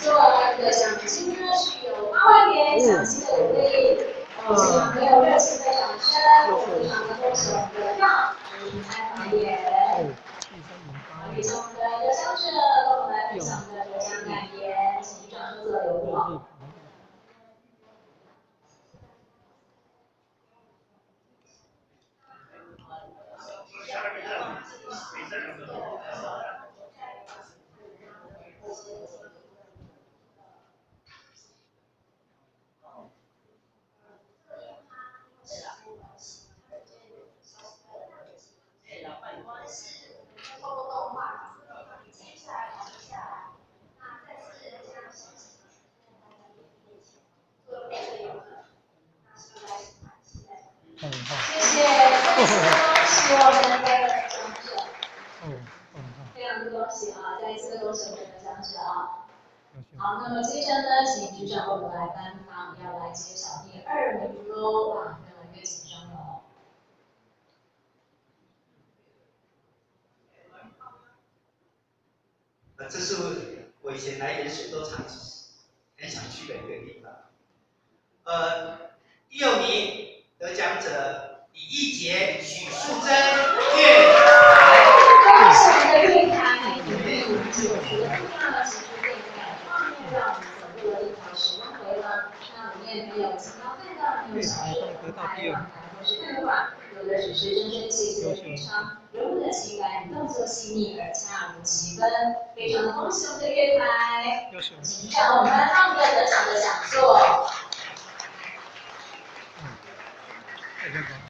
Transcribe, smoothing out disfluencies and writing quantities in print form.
座的奖金呢是有8万元，详细的鼓励，希望没有热情的掌声，非常的恭喜我们的让平安导演。以及我们的得奖者跟我们来分享我们的得奖感言，请掌声做留步。谢谢，恭喜我们的得奖者，非常的恭喜啊！再一次的恭喜我们的得奖者啊！好，那么接着呢，请局长为我们来颁发，要来揭晓第2名喽！啊，非常的紧张哦。这是我以前来盐水都常很想去的一个地方。第6名得奖者李义杰、许素贞，月台。恭喜我们的月台李义杰，除了呢，其实电影版画面让我们走入了一条时光回廊，那里面没有轻描淡写，没有小说的拍让台或是对话，有的只是真真切切的日常，人物的情感与动作细腻而恰如其分，非常的恭喜我们的月台，请上我们颁发得奖的讲座。